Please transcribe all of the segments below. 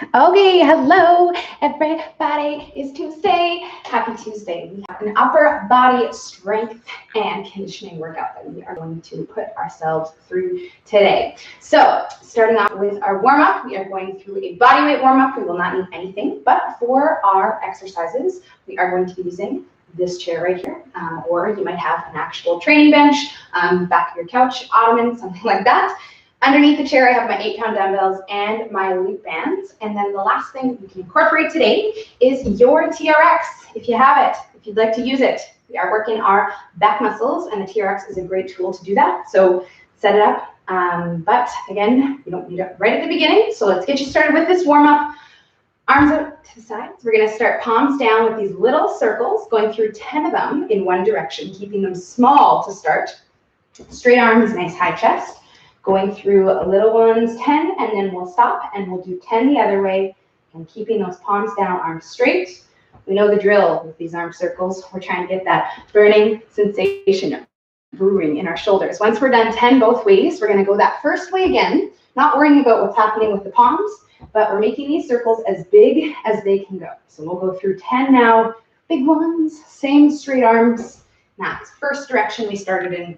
Okay, hello everybody. It's Tuesday. Happy Tuesday. We have an upper body strength and conditioning workout that we are going to put ourselves through today. So, starting off with our warm-up, we are going through a body weight warm-up. We will not need anything, but for our exercises, we are going to be using this chair right here, or you might have an actual training bench, back of your couch, ottoman, something like that. Underneath the chair, I have my 8-pound dumbbells and my loop bands. And then the last thing we can incorporate today is your TRX, if you have it, if you'd like to use it. We are working our back muscles, and the TRX is a great tool to do that. So set it up. But again, we don't need it right at the beginning. So let's get you started with this warm-up. Arms out to the sides. We're going to start palms down with these little circles, going through 10 of them in one direction, keeping them small to start. Straight arms, nice high chest. Going through little ones, 10, and then we'll stop and we'll do 10 the other way, and keeping those palms down, arms straight. We know the drill with these arm circles. We're trying to get that burning sensation brewing in our shoulders. Once we're done 10 both ways, we're going to go that first way again, not worrying about what's happening with the palms, but we're making these circles as big as they can go. So we'll go through 10 now, big ones, same straight arms. That's first direction we started in.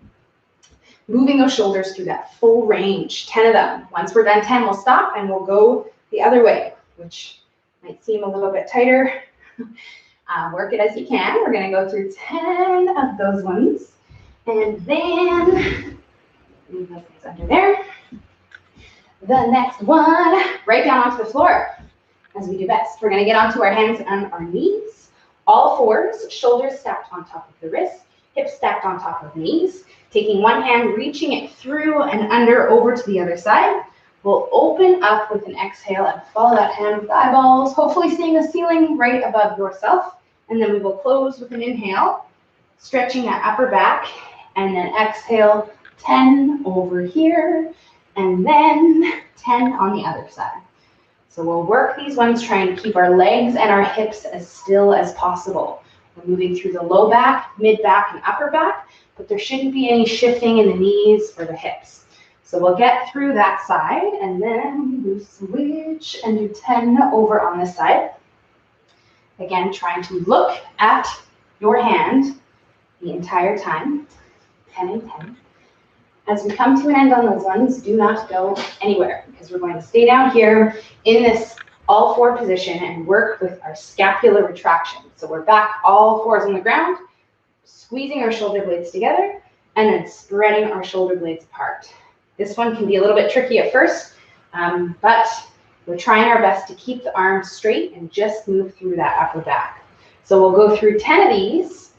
Moving those shoulders through that full range, 10 of them. Once we're done 10, we'll stop and we'll go the other way, which might seem a little bit tighter. Work it as you can. We're going to go through 10 of those ones. And then, leave those things under there. The next one, right down onto the floor, as we do best. We're going to get onto our hands and our knees. All fours, shoulders stacked on top of the wrists, hips stacked on top of the knees. Taking one hand, reaching it through and under over to the other side. We'll open up with an exhale and follow that hand with eyeballs, hopefully seeing the ceiling right above yourself. And then we will close with an inhale, stretching that upper back, and then exhale, 10 over here, and then 10 on the other side. So we'll work these ones trying to keep our legs and our hips as still as possible. We're moving through the low back, mid back, and upper back, but there shouldn't be any shifting in the knees or the hips. So we'll get through that side, and then we switch and do 10 over on this side. Again, trying to look at your hand the entire time, 10 and 10. As we come to an end on those ones, do not go anywhere, because we're going to stay down here in this all four position and work with our scapular retraction. So we're back all fours on the ground, squeezing our shoulder blades together, and then spreading our shoulder blades apart. This one can be a little bit tricky at first, but we're trying our best to keep the arms straight and just move through that upper back. So we'll go through 10 of these,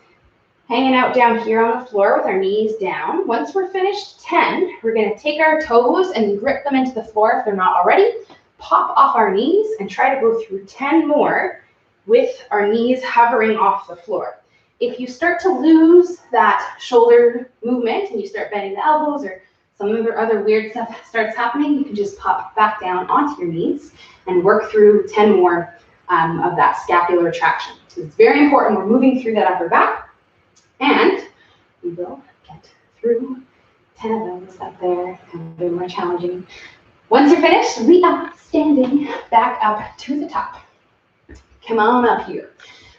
hanging out down here on the floor with our knees down. Once we're finished 10, we're going to take our toes and grip them into the floor if they're not already, pop off our knees, and try to go through 10 more with our knees hovering off the floor. If you start to lose that shoulder movement and you start bending the elbows or some of the other weird stuff starts happening, you can just pop back down onto your knees and work through 10 more of that scapular retraction. So it's very important we're moving through that upper back, and we will get through 10 of those up there, and they're more challenging. Once you're finished, we are standing back up to the top. Come on up here.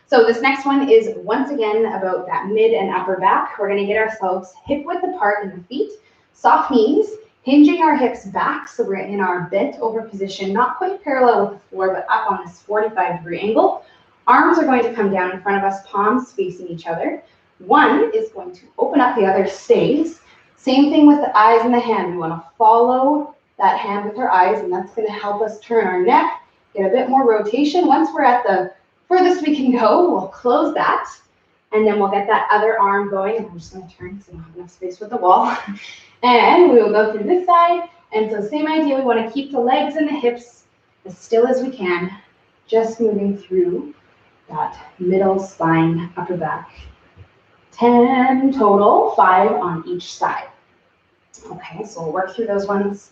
So this next one is once again about that mid and upper back. We're going to get ourselves hip width apart in the feet, soft knees, hinging our hips back so we're in our bent over position, not quite parallel with the floor, but up on this 45-degree angle. Arms are going to come down in front of us, palms facing each other. One is going to open up, the other stays. Same thing with the eyes and the hand. We want to follow that hand with our eyes, and that's going to help us turn our neck, get a bit more rotation. Once we're at the furthest we can go, we'll close that, and then we'll get that other arm going. And I'm just going to turn so I don't have enough space with the wall. And we will go through this side. And so same idea, we want to keep the legs and the hips as still as we can, just moving through that middle spine, upper back. 10 total, 5 on each side. Okay, so we'll work through those ones.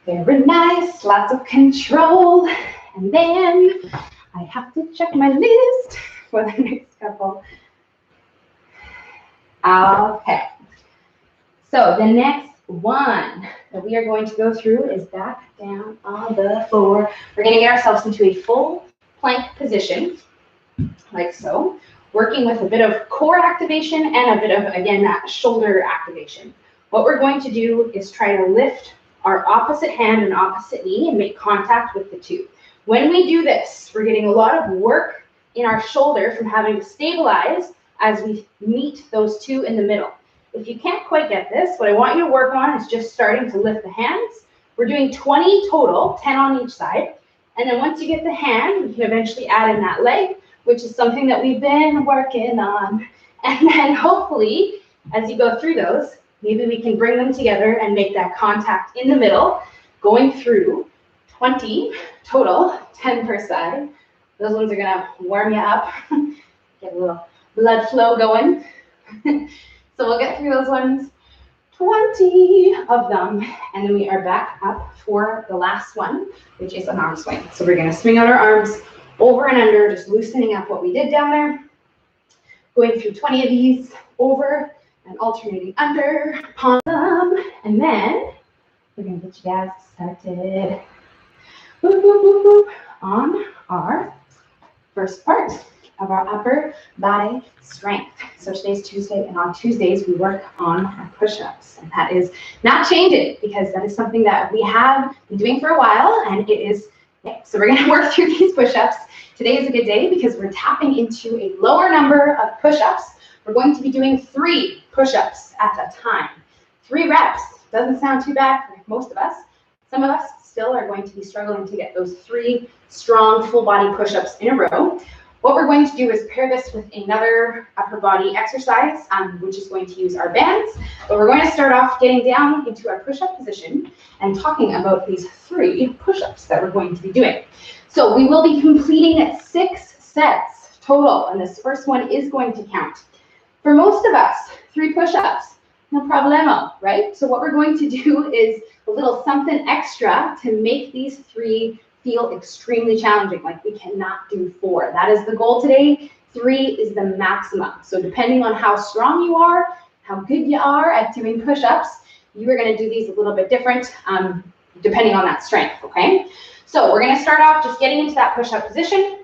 Very nice, lots of control. And then I have to check my list for the next couple. Okay, so the next one that we are going to go through is back down on the floor. We're going to get ourselves into a full plank position, like so, working with a bit of core activation and a bit of, again, that shoulder activation. What we're going to do is try to lift our opposite hand and opposite knee and make contact with the two. When we do this, we're getting a lot of work in our shoulder from having to stabilize as we meet those two in the middle. If you can't quite get this, what I want you to work on is just starting to lift the hands. We're doing 20 total, 10 on each side. And then once you get the hand, you can eventually add in that leg, which is something that we've been working on. And then hopefully, as you go through those, maybe we can bring them together and make that contact in the middle, going through 20 total, 10 per side. Those ones are gonna warm you up, get a little blood flow going. So we'll get through those ones, 20 of them, and then we are back up for the last one, which is an arm swing. So we're gonna swing out our arms over and under, just loosening up what we did down there, going through 20 of these, over and alternating under, upon them, and then we're gonna get you guys started on our first part of our upper body strength. So today's Tuesday, and on Tuesdays we work on our push-ups, and that is not changing because that is something that we have been doing for a while, and it is, so we're gonna work through these push-ups. Today is a good day because we're tapping into a lower number of push-ups. We're going to be doing 3 push-ups at a time. 3 reps, doesn't sound too bad for most of us. Some of us still are going to be struggling to get those 3 strong full body push-ups in a row. What we're going to do is pair this with another upper body exercise, which is going to use our bands. But we're going to start off getting down into our push-up position and talking about these 3 push-ups that we're going to be doing. So we will be completing 6 sets total, and this first one is going to count. For most of us, 3 push-ups, no problemo, right? So what we're going to do is a little something extra to make these 3 feel extremely challenging, like we cannot do 4. That is the goal today. 3 is the maximum. So depending on how strong you are, how good you are at doing push-ups, you are going to do these a little bit different depending on that strength, okay? So we're going to start off just getting into that push-up position.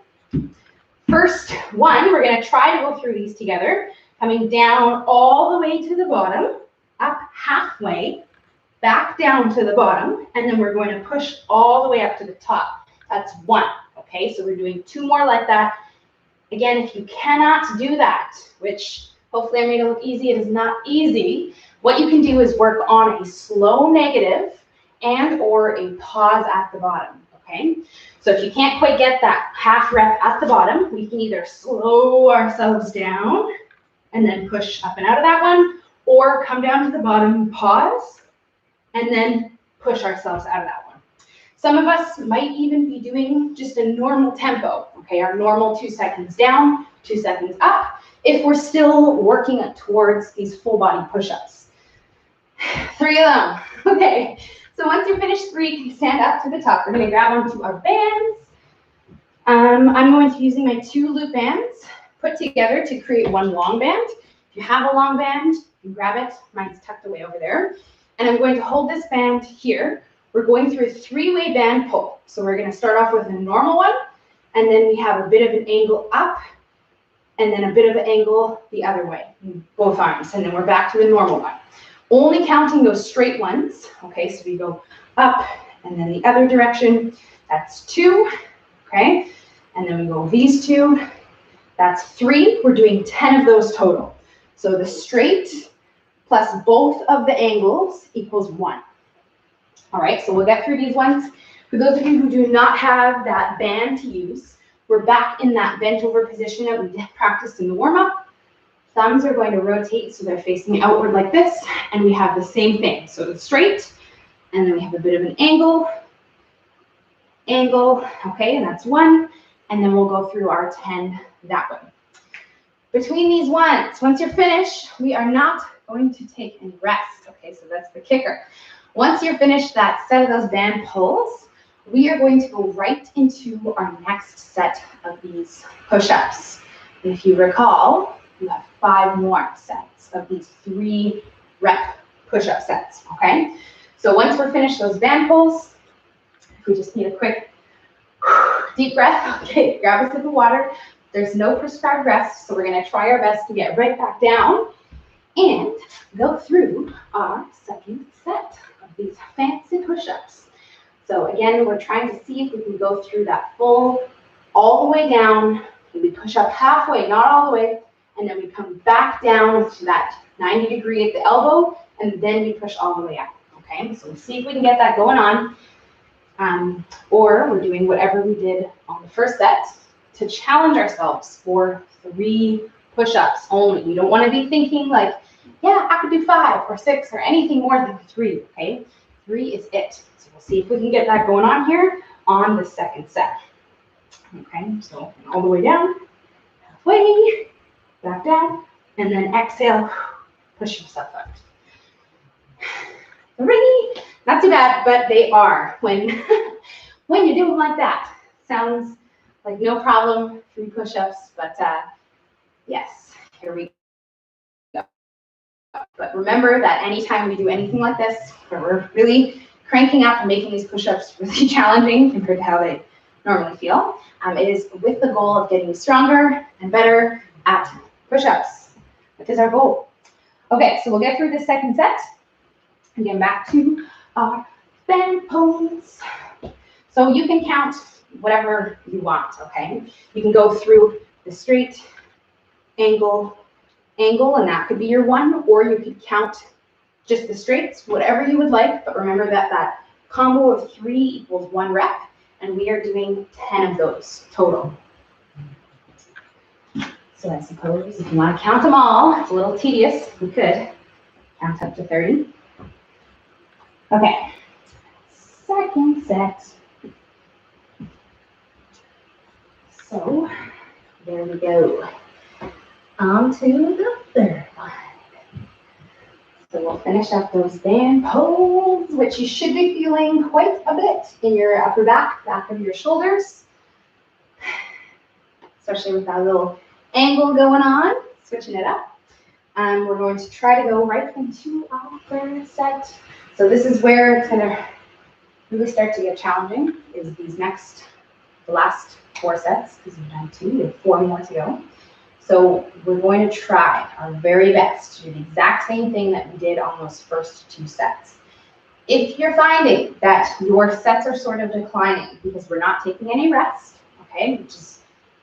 First one, we're going to try to go through these together, coming down all the way to the bottom, up halfway, back down to the bottom, and then we're going to push all the way up to the top. That's 1, okay? So we're doing 2 more like that. Again, if you cannot do that, which hopefully I made it look easy, it is not easy. What you can do is work on a slow negative and or a pause at the bottom, okay? So if you can't quite get that half rep at the bottom, we can either slow ourselves down and then push up and out of that one, or come down to the bottom, pause, and then push ourselves out of that one. Some of us might even be doing just a normal tempo, okay? Our normal 2 seconds down, 2 seconds up, if we're still working towards these full body push-ups. 3 of them, okay. So once you're finished 3, you can stand up to the top. We're gonna grab onto our bands. I'm going to be using my 2 loop bands put together to create 1 long band. If you have a long band, you can grab it. Mine's tucked away over there. And I'm going to hold this band here. We're going through a 3-way band pull. So we're going to start off with a normal one, and then we have a bit of an angle up, and then a bit of an angle the other way, both arms, and then we're back to the normal one. Only counting those straight ones, okay? So we go up, and then the other direction, that's 2, okay? And then we go these 2, that's 3. We're doing 10 of those total. So the straight plus both of the angles equals 1. All right, so we'll get through these ones. For those of you who do not have that band to use, we're back in that bent over position that we practiced in the warm-up. Thumbs are going to rotate so they're facing outward like this, and we have the same thing. So it's straight, and then we have a bit of an angle, okay, and that's 1, and then we'll go through our 10 that way. Between these ones, once you're finished, we are not going to take any rest, okay, so that's the kicker. Once you're finished that set of those band pulls, we are going to go right into our next set of these push-ups. If you recall, you have 5 more sets of these 3 rep push-up sets, okay? So once we're finished those band pulls, if we just need a quick deep breath, okay, grab a sip of water. There's no prescribed rest, so we're gonna try our best to get right back down and go through our second set of these fancy push-ups. So again, we're trying to see if we can go through that full, all the way down, and we push up halfway, not all the way, and then we come back down to that 90 degree at the elbow, and then we push all the way up, okay? So let's see if we can get that going on. Or we're doing whatever we did on the first set to challenge ourselves for 3 push-ups only. You don't want to be thinking like, yeah, I could do 5 or 6 or anything more than 3, okay? 3 is it. So we'll see if we can get that going on here on the second set. Okay, so all the way down, halfway, back down, and then exhale, push yourself out. 3, not too bad, but they are when when you do them like that. Sounds like no problem, 3 push-ups, but yes, here we go. But remember that anytime we do anything like this, where we're really cranking up and making these push-ups really challenging compared to how they normally feel, it is with the goal of getting stronger and better at push-ups. That is our goal. Okay, so we'll get through this second set and get back to our band pulls. So you can count whatever you want, okay? You can go through the straight, angle, angle, and that could be your 1, or you could count just the straights, whatever you would like, but remember that that combo of 3 equals 1 rep, and we are doing 10 of those total. So I suppose if you want to count them all, it's a little tedious, we could count up to 30. Okay, second set. So there we go. On to the third one. So we'll finish up those band pulls, which you should be feeling quite a bit in your upper back, back of your shoulders, especially with that little angle going on, switching it up. We're going to try to go right into our third set. So this is where it's going to really start to get challenging, is these next, the last 4 sets, because we've done 2, we have 4 more to go. So we're going to try our very best to do the exact same thing that we did on those first 2 sets. If you're finding that your sets are sort of declining because we're not taking any rest, okay,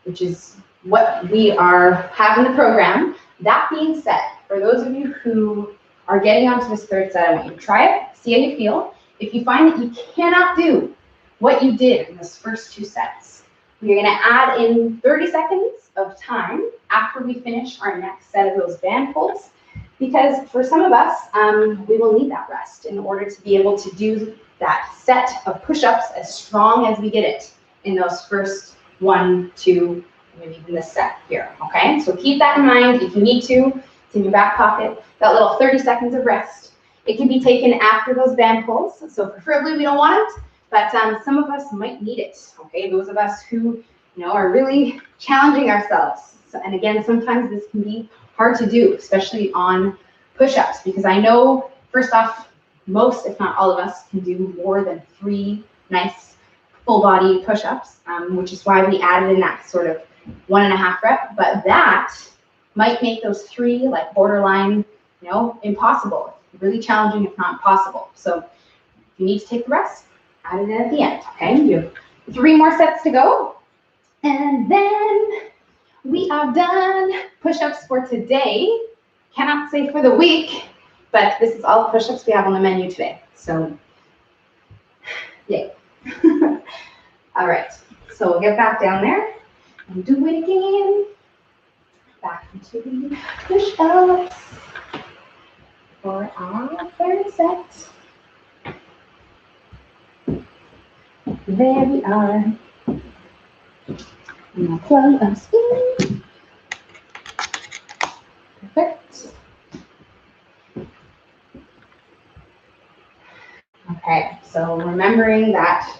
which is what we are having the program. That being said, for those of you who are getting onto this third set, I want you to try it, see how you feel. If you find that you cannot do what you did in those first 2 sets, we're going to add in 30 seconds of time after we finish our next set of those band pulls, because for some of us, we will need that rest in order to be able to do that set of push-ups as strong as we get it in those first 1, 2, maybe even this set here, okay? So keep that in mind. If you need to, it's in your back pocket, that little 30 seconds of rest. It can be taken after those band pulls, so preferably we don't want it, but some of us might need it, okay? Those of us who, are really challenging ourselves. So, and again, sometimes this can be hard to do, especially on push-ups, because I know, first off, most, if not all of us, can do more than 3 nice full body push-ups, which is why we added in that sort of 1.5 rep, but that might make those 3 like borderline, impossible, really challenging, if not impossible. So if you need to take the rest, add it in at the end, okay? You have 3 more sets to go, and then we are done push-ups for today. Cannot say for the week, but this is all the push-ups we have on the menu today. So, yay. All right, so we'll get back down there and do it again. Back into the push-ups for our third set. There we are. Now plug us in. Perfect. Okay, so remembering that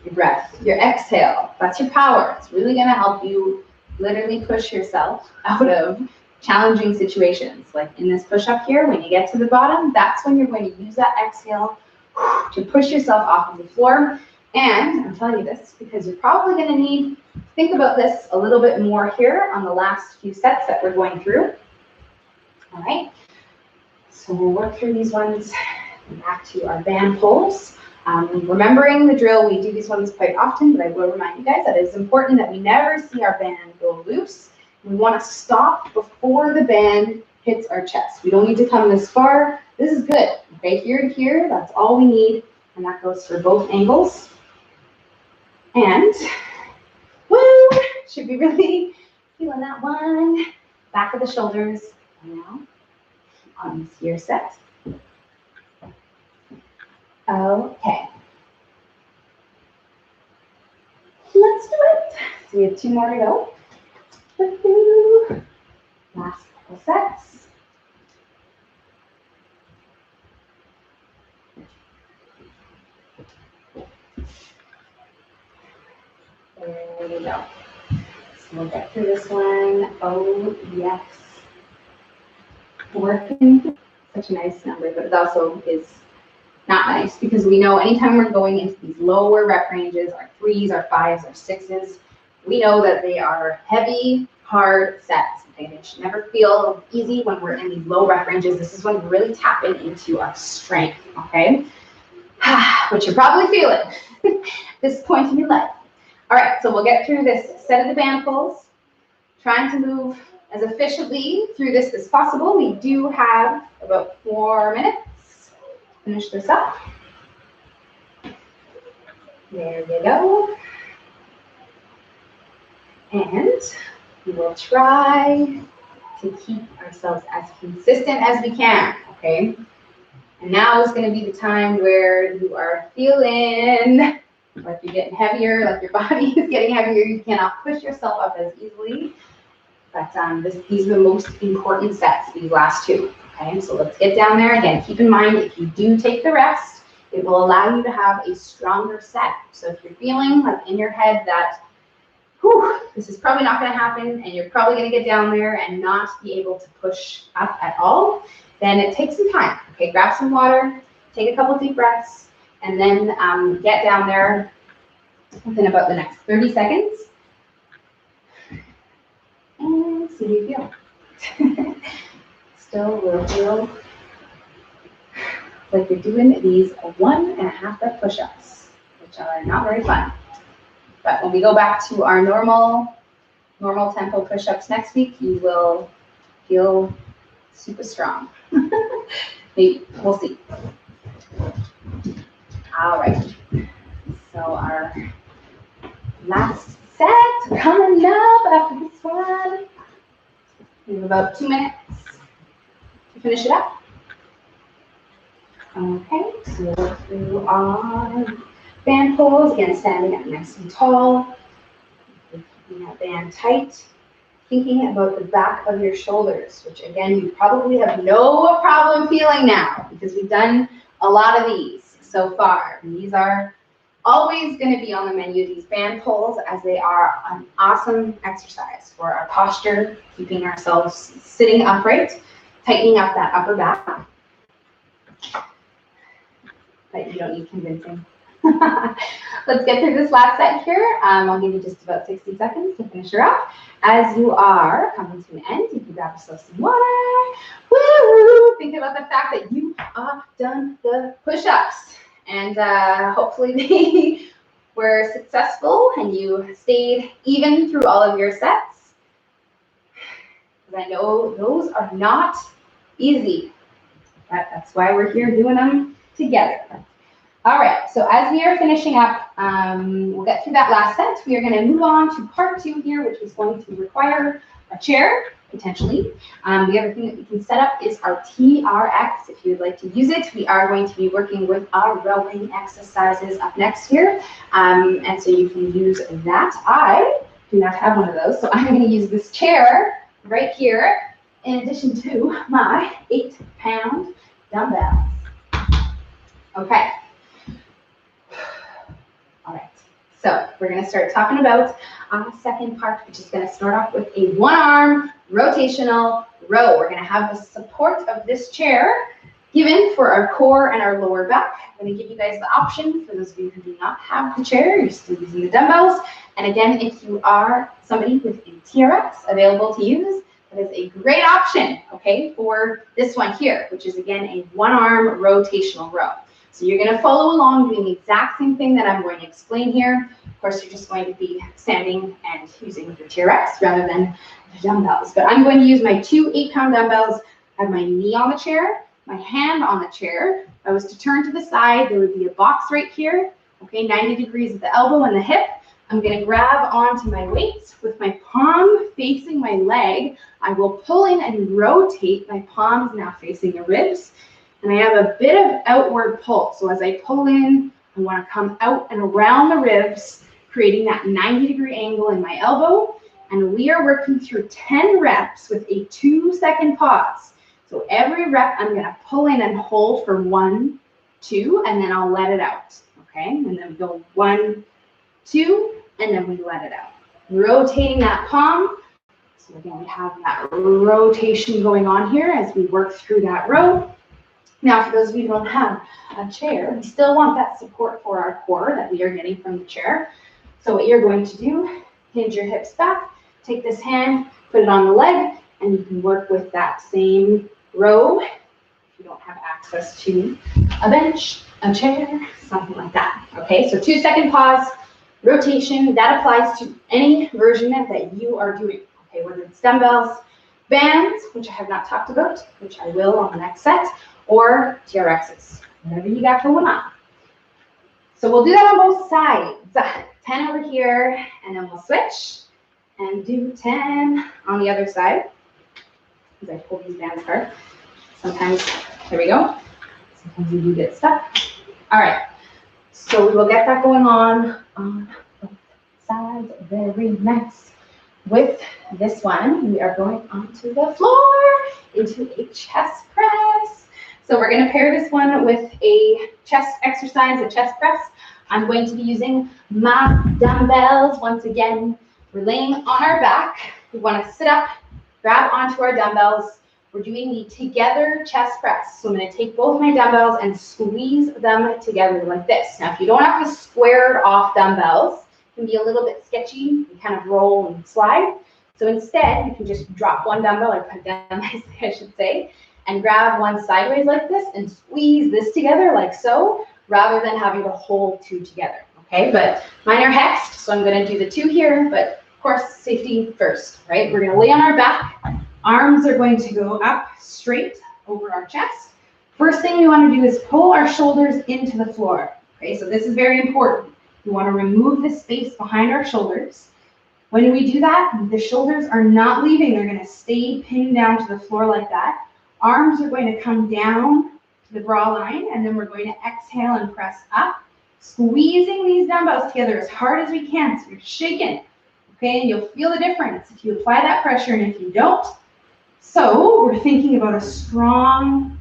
your breath, your exhale, that's your power. It's really going to help you literally push yourself out of challenging situations. Like in this push-up here, when you get to the bottom, that's when you're going to use that exhale to push yourself off of the floor. And I'm telling you this because you're probably going to need to think about this a little bit more here on the last few sets that we're going through. All right, so we'll work through these ones. Back to our band pulls. Remembering the drill, we do these ones quite often, but I will remind you guys that it's important that we never see our band go loose. We want to stop before the band hits our chest. We don't need to come this far. This is good. Okay, here to here, that's all we need, and that goes for both angles. And woo, should be really feeling that one. Back of the shoulders now on this here set. Okay. Let's do it. So we have 2 more to go. Last couple sets. There we go. So we'll get through this one. Oh, yes. Working. Such a nice number, but it also is not nice because we know anytime we're going into these lower rep ranges, our 3s, our 5s, our 6s, we know that they are heavy, hard sets. Okay? They should never feel easy when we're in these low rep ranges. This is when we're really tapping into our strength, okay? Which you're probably feeling at this point in your life. All right, so we'll get through this set of the band pulls, trying to move as efficiently through this as possible. We do have about 4 minutes. Finish this up. There you go. And we will try to keep ourselves as consistent as we can, okay? And now is going to be the time where you are feeling like you're getting heavier, like your body is getting heavier. You cannot push yourself up as easily. But these are the most important sets, these last 2. Okay, so let's get down there. Again, keep in mind, if you do take the rest, it will allow you to have a stronger set. So if you're feeling like in your head that, whew, this is probably not going to happen, and you're probably going to get down there and not be able to push up at all, then it takes some time. Okay, grab some water, take a couple deep breaths, and then get down there within about the next 30 seconds. And see how you feel. Still will feel like you're doing these 1.5 rep push-ups, which are not very fun. But when we go back to our normal tempo push-ups next week, you will feel super strong. Maybe, we'll see. All right, so our last set coming up after this one. We have about 2 minutes to finish it up. Okay, so we'll go through our band pulls. Again, standing up nice and tall. Keeping that band tight. Thinking about the back of your shoulders, which again, you probably have no problem feeling now because we've done a lot of these so far. And these are always going to be on the menu, these band pulls, as they are an awesome exercise for our posture, keeping ourselves sitting upright, tightening up that upper back. But you don't need convincing. Let's get through this last set here. I'll give you just about 60 seconds to finish her up. As you are coming to an end, you can grab yourself some water. Woo! Think about the fact that you are done the push-ups. And hopefully they were successful and you stayed even through all of your sets. Because I know those are not easy. But that's why we're here doing them together. All right, so as we are finishing up, we'll get through that last set. We are going to move on to part 2 here, which is going to require a chair, potentially. The other thing that we can set up is our TRX. If you would like to use it, we are going to be working with our rowing exercises up next here. And so you can use that. I do not have one of those, so I'm going to use this chair right here in addition to my 8-pound dumbbells. Okay. All right, So we're going to start talking about our second part, which is going to start off with a one-arm rotational row. We're going to have the support of this chair given for our core and our lower back. I'm going to give you guys the option for those of you who do not have the chair, you're still using the dumbbells. And again, if you are somebody with a TRX available to use, that is a great option, okay, for this one here, which is again a one-arm rotational row. So you're going to follow along doing the exact same thing that I'm going to explain here. Of course, you're just going to be standing and using your TRX rather than the dumbbells. But I'm going to use my two 8-pound dumbbells. I have my knee on the chair, my hand on the chair. If I was to turn to the side, there would be a box right here, okay, 90 degrees at the elbow and the hip. I'm going to grab onto my weights with my palm facing my leg. I will pull in and rotate. My palms now facing the ribs. And I have a bit of outward pull. So as I pull in, I want to come out and around the ribs, creating that 90-degree angle in my elbow. And we are working through 10 reps with a 2-second pause. So every rep, I'm going to pull in and hold for 1, 2, and then I'll let it out. Okay, and then we go 1, 2, and then we let it out. Rotating that palm. So again, we have that rotation going on here as we work through that row. Now, for those of you who don't have a chair, we still want that support for our core that we are getting from the chair. So what you're going to do, hinge your hips back, take this hand, put it on the leg, and you can work with that same row if you don't have access to a bench, a chair, something like that. Okay, so 2-second pause, rotation, that applies to any version that you are doing. Okay, whether it's dumbbells, bands, which I have not talked about, which I will on the next set, or TRXs, whatever you got going on. So we'll do that on both sides. 10 over here, and then we'll switch and do 10 on the other side. As I pull these bands apart. Sometimes, there we go. Sometimes you do get stuck. All right, so we will get that going on both sides. Very nice. With this one, we are going onto the floor into a chest press. So we're going to pair this one with a chest exercise, a chest press. I'm going to be using my dumbbells. Once again, we're laying on our back. We want to sit up, grab onto our dumbbells. We're doing the together chest press. So I'm going to take both my dumbbells and squeeze them together like this. Now, if you don't have the squared off dumbbells, it can be a little bit sketchy. You kind of roll and slide. So instead, you can just drop one dumbbell, or put down, I should say, and grab one sideways like this and squeeze this together like so, rather than having to hold two together, okay? But mine are hexed, so I'm gonna do the 2 here, but of course, safety first, right? We're gonna lay on our back. Arms are going to go up straight over our chest. First thing we wanna do is pull our shoulders into the floor, okay? So this is very important. We wanna remove the space behind our shoulders. When we do that, the shoulders are not leaving. They're gonna stay pinned down to the floor like that. Arms are going to come down to the bra line, and then we're going to exhale and press up, squeezing these dumbbells together as hard as we can. So you're shaking, okay? And you'll feel the difference if you apply that pressure and if you don't. So we're thinking about a strong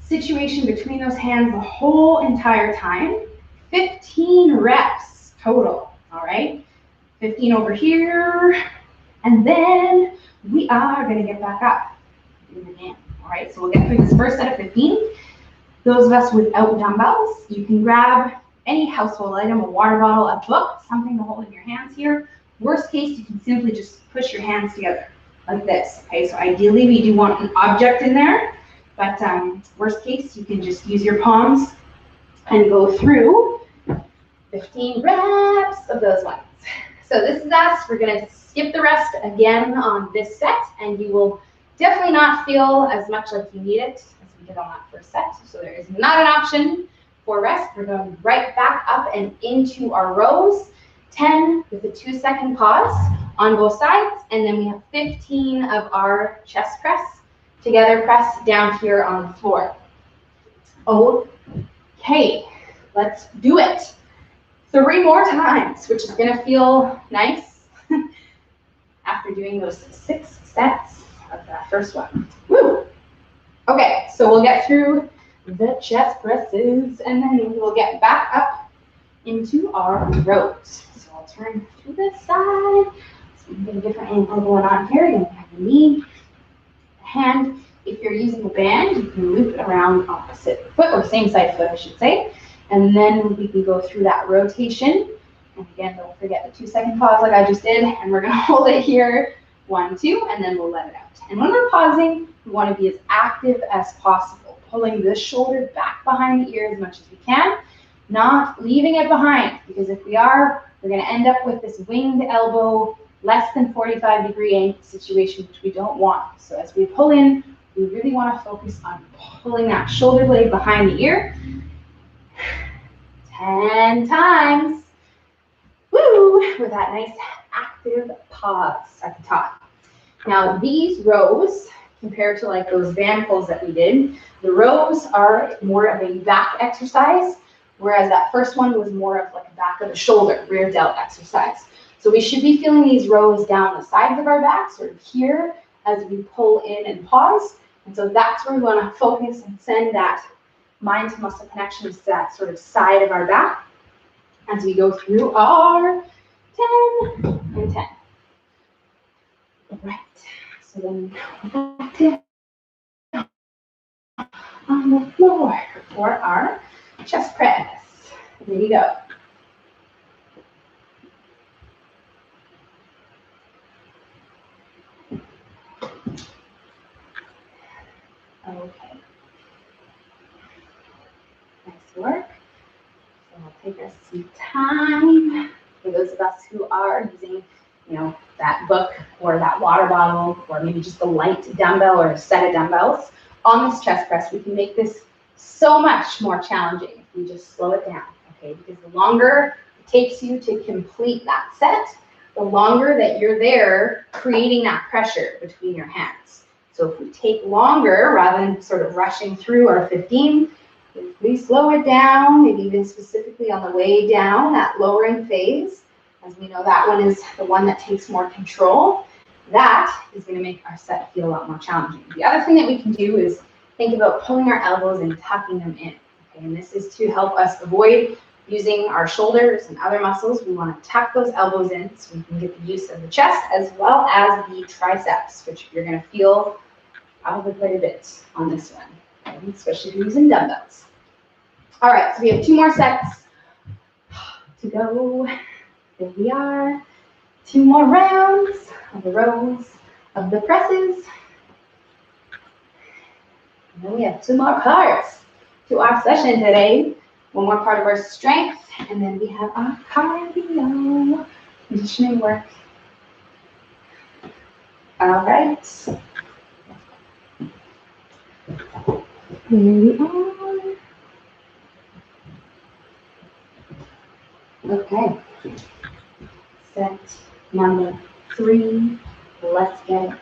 situation between those hands the whole entire time. 15 reps total, all right? 15 over here, and then we are going to get back up. All right, so we'll get through this first set of 15. Those of us without dumbbells, you can grab any household item, a water bottle, a book, something to hold in your hands here. Worst case, you can simply just push your hands together like this. Okay, so ideally we do want an object in there, but worst case, you can just use your palms and go through 15 reps of those ones. So this is us. We're going to skip the rest again on this set, and you will definitely not feel as much like you need it as we did on that first set. So there is not an option for rest. We're going right back up and into our rows. 10 with a 2-second pause on both sides, and then we have 15 of our chest press, together press down here on the floor. Okay, let's do it. 3 more times, which is going to feel nice after doing those 6 sets of that first one. Woo! Okay, so we'll get through the chest presses, and then we will get back up into our rows. I'll turn to the side. So you get a different angle going on here. You're going to have the knee, the hand. If you're using a band, you can loop it around opposite foot, or same side foot, I should say. And then we can go through that rotation. And again, don't forget the 2-second pause like I just did. And we're going to hold it here, 1, 2, and then we'll let it out. And when we're pausing, we want to be as active as possible, pulling this shoulder back behind the ear as much as we can, not leaving it behind, because if we are, we're going to end up with this winged elbow, less than 45-degree angle situation, which we don't want. So as we pull in, we really want to focus on pulling that shoulder blade behind the ear. 10 times. Woo! With that nice active pause at the top. Now these rows, compared to like those band pulls that we did, the rows are more of a back exercise, whereas that first one was more of like a back of the shoulder, rear delt exercise. So we should be feeling these rows down the sides of our back, sort of here, as we pull in and pause. And so that's where we want to focus and send that mind to muscle connection to that sort of side of our back as we go through our 10 and 10. Right. So then we're back to on the floor for our chest press. There you go. Okay. Nice work. So it'll take us some time. For those of us who are using, that book or that water bottle, or maybe just a light dumbbell or a set of dumbbells on this chest press, we can make this so much more challenging if we just slow it down, okay? Because the longer it takes you to complete that set, the longer that you're there creating that pressure between your hands. So if we take longer, rather than sort of rushing through our 15, if we slow it down, maybe even specifically on the way down, that lowering phase, as we know that one is the one that takes more control, that is going to make our set feel a lot more challenging. The other thing that we can do is think about pulling our elbows and tucking them in. Okay? And this is to help us avoid using our shoulders and other muscles. We want to tuck those elbows in so we can get the use of the chest as well as the triceps, which you're going to feel probably quite a bit on this one, okay? Especially if you're using dumbbells. All right, so we have 2 more sets to go. There we are. 2 more rounds of the rows of the presses. And then we have 2 more parts to our session today. 1 more part of our strength, and then we have our cardio conditioning work. All right. Here we are. Okay. Set number 3. Let's get it.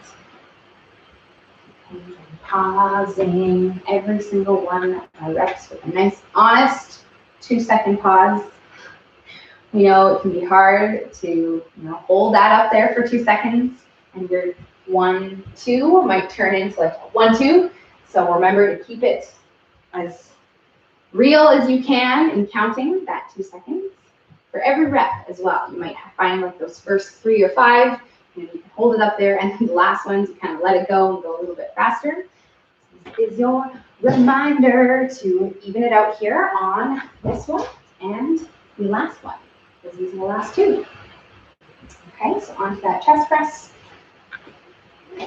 And pausing every single one of my reps with a nice, honest 2-second pause. We know it can be hard to hold that up there for 2 seconds, and your 1, 2 might turn into like a 1, 2. So remember to keep it as real as you can in counting that 2 seconds. For every rep as well, you might find like those first 3 or 5, you can hold it up there, and then the last ones you kind of let it go and go a little bit faster. This is your reminder to even it out here on this one and the last one, because these are the last 2. Okay, so onto that chest press.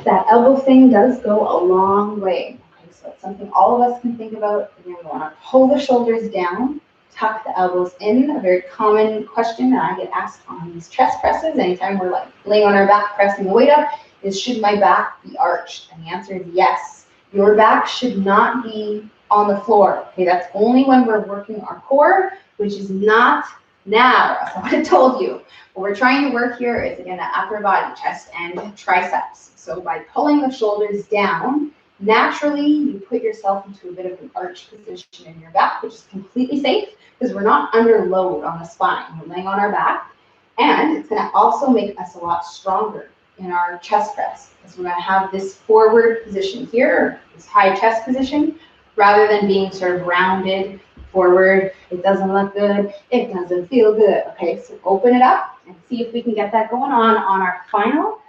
That elbow thing does go a long way. Okay, so it's something all of us can think about. Again, we want to pull the shoulders down, tuck the elbows in. A very common question that I get asked on these chest presses anytime we're like laying on our back pressing the weight up is, should my back be arched? And the answer is yes. Your back should not be on the floor. Okay, that's only when we're working our core, which is not now. That's what I told you. What we're trying to work here is, again, that upper body, chest and triceps. So by pulling the shoulders down, naturally you put yourself into a bit of an arch position in your back, which is completely safe because we're not under load on the spine. We're laying on our back, and it's going to also make us a lot stronger in our chest press because we're going to have this forward position here, this high chest position, rather than being sort of rounded forward. It doesn't look good. It doesn't feel good. Okay, so open it up and see if we can get that going on our final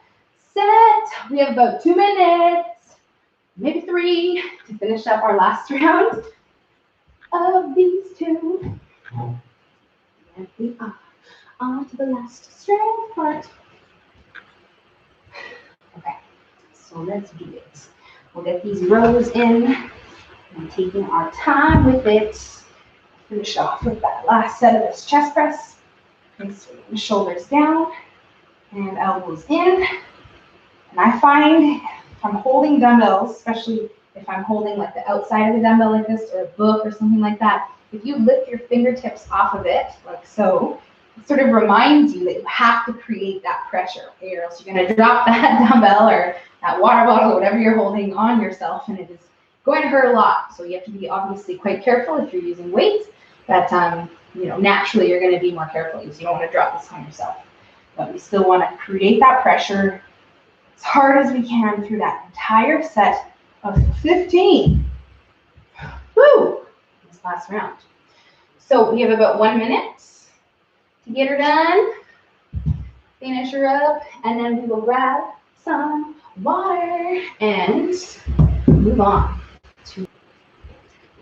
set. We have about 2 minutes, maybe 3, to finish up our last round of these two. And we are on to the last strength part. Okay, so let's do it. We'll get these rows in and taking our time with it. Finish off with that last set of this chest press. Okay, so shoulders down and elbows in. And I find if I'm holding dumbbells, especially if I'm holding like the outside of the dumbbell like this, or a book or something like that, if you lift your fingertips off of it, like so, it sort of reminds you that you have to create that pressure, okay? Or else you're going to drop that dumbbell or that water bottle or whatever you're holding on yourself, and it is going to hurt a lot. So you have to be obviously quite careful if you're using weights, but naturally you're going to be more careful because you don't want to drop this on yourself. But we still want to create that pressure as hard as we can through that entire set of 15. Woo! This last round. So we have about 1 minute to get her done. Finish her up, and then we will grab some water and move on to.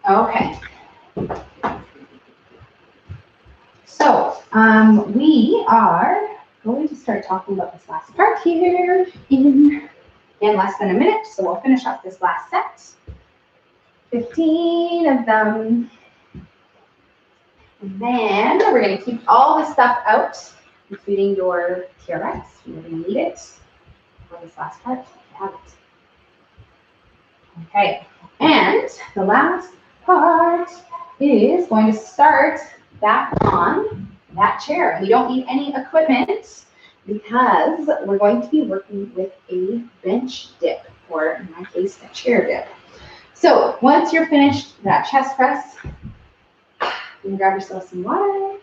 Okay. So we are going to start talking about this last part here in less than a minute. So we'll finish up this last set. 15 of them. And then we're going to keep all the stuff out, including your TRX. You're going to need it for this last part. You have it. Okay. And the last part is going to start back on that chair. We don't need any equipment because we're going to be working with a bench dip, or in my case, a chair dip. So once you're finished that chest press, you can grab yourself some water,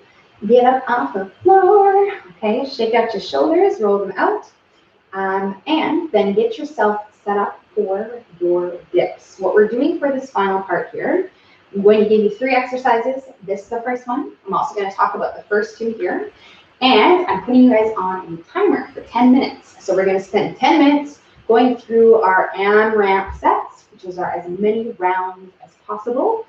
get up off the floor, okay, shake out your shoulders, roll them out, and then get yourself set up for your dips. What we're doing for this final part here, I'm going to give you 3 exercises. This is the first one. I'm also going to talk about the first 2 here. And I'm putting you guys on a timer for 10 minutes. So we're going to spend 10 minutes going through our AMRAP sets, which is our as many rounds as possible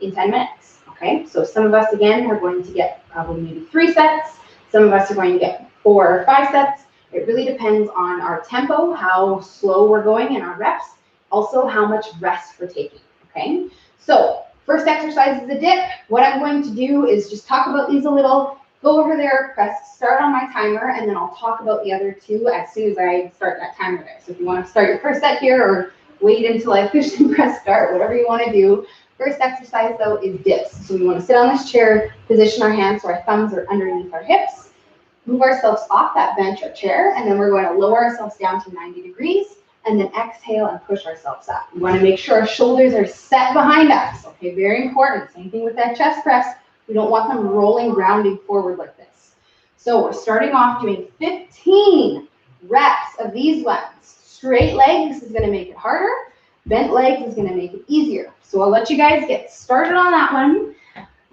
in 10 minutes. Okay, so some of us, again, are going to get probably maybe 3 sets. Some of us are going to get 4 or 5 sets. It really depends on our tempo, how slow we're going in our reps, also how much rest we're taking, okay? So first exercise is a dip. What I'm going to do is just talk about these a little, go over there, press start on my timer, and then I'll talk about the other 2 as soon as I start that timer there. So if you want to start your first set here or wait until I officially press start, whatever you want to do. First exercise, though, is dips. So we want to sit on this chair, position our hands so our thumbs are underneath our hips, move ourselves off that bench or chair, and then we're going to lower ourselves down to 90 degrees, and then exhale and push ourselves up. We want to make sure our shoulders are set behind us. Okay, very important. Same thing with that chest press. We don't want them rolling, rounding forward like this. So we're starting off doing 15 reps of these ones. Straight legs is going to make it harder. Bent legs is going to make it easier. So I'll let you guys get started on that one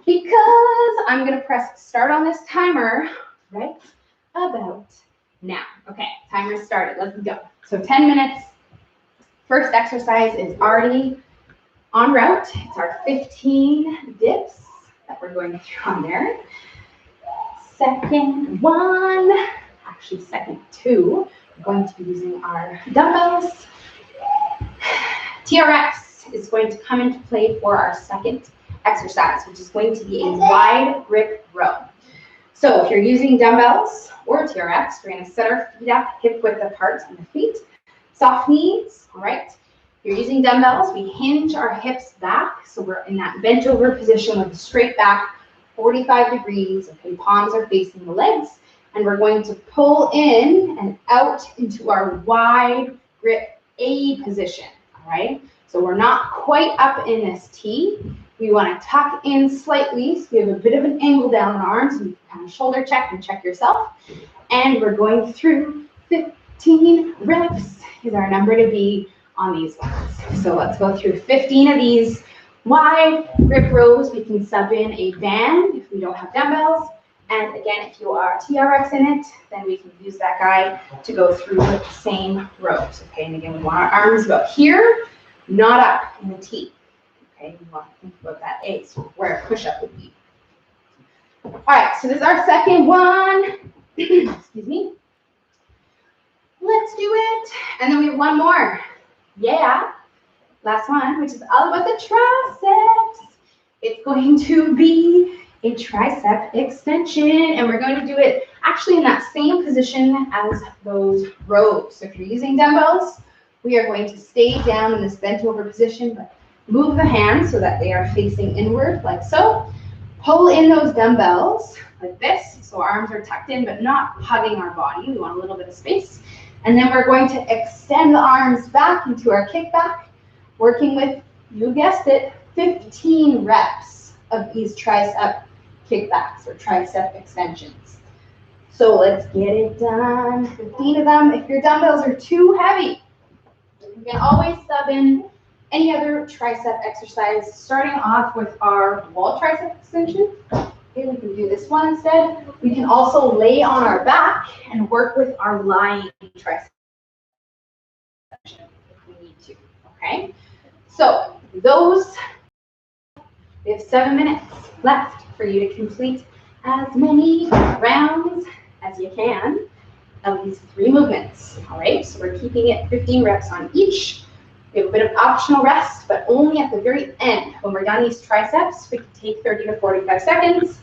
because I'm going to press start on this timer right about now. Okay, timer started. Let's go. So 10 minutes. First exercise is already en route. It's our 15 dips that we're going to throw on there. Second one, actually second 2, we're going to be using our dumbbells. TRX is going to come into play for our second exercise, which is going to be a wide grip row. So if you're using dumbbells or TRX, we're going to set our feet up hip width apart on the feet. Soft knees, all right? If you're using dumbbells, we hinge our hips back, so we're in that bent over position with a straight back, 45 degrees, okay, palms are facing the legs, and we're going to pull in and out into our wide grip A position, all right? So we're not quite up in this T. We want to tuck in slightly, so we have a bit of an angle down in our arms, so you can kind of shoulder check and check yourself. And we're going through 15 reps is our number to be on these ones. So let's go through 15 of these wide grip rows, we can sub in a band if we don't have dumbbells. And again, if you are TRX in it, then we can use that guide to go through the same rows. Okay, and again, we want our arms about here, not up in the T. Okay, we want to think about that A, so where a push-up would be. All right, so this is our second one. Excuse me. Let's do it. And then we have one more. Yeah. Last one, which is all about the triceps. It's going to be a tricep extension, and we're going to do it actually in that same position as those rows. So if you're using dumbbells, we are going to stay down in this bent over position, but move the hands so that they are facing inward, like so. Pull in those dumbbells like this, so arms are tucked in, but not hugging our body. We want a little bit of space. And then we're going to extend the arms back into our kickback, working with, you guessed it, 15 reps of these tricep kickbacks or tricep extensions. So let's get it done. 15 of them. If your dumbbells are too heavy, you can always sub in any other tricep exercise, starting off with our wall tricep extension. Okay, we can do this one instead. We can also lay on our back and work with our lying tricep extension if we need to. Okay, so those, we have 7 minutes left for you to complete as many rounds as you can of these 3 movements. All right, so we're keeping it 15 reps on each. We have a bit of optional rest, but only at the very end. When we're done these triceps, we can take 30 to 45 seconds.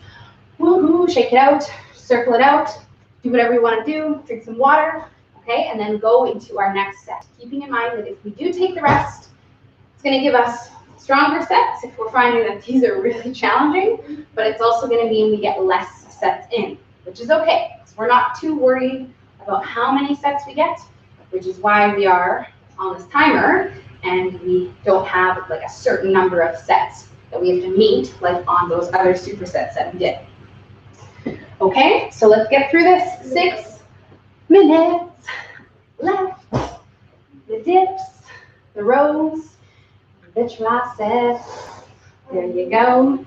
Woohoo, shake it out, circle it out, do whatever you want to do, drink some water, okay, and then go into our next set. Keeping in mind that if we do take the rest, it's going to give us stronger sets if we're finding that these are really challenging, but it's also going to mean we get less sets in, which is okay. So we're not too worried about how many sets we get, which is why we are on this timer, and we don't have like a certain number of sets that we have to meet like on those other supersets that we did. Okay, so let's get through this. 6 minutes left. The dips, the rows, the triceps. There you go.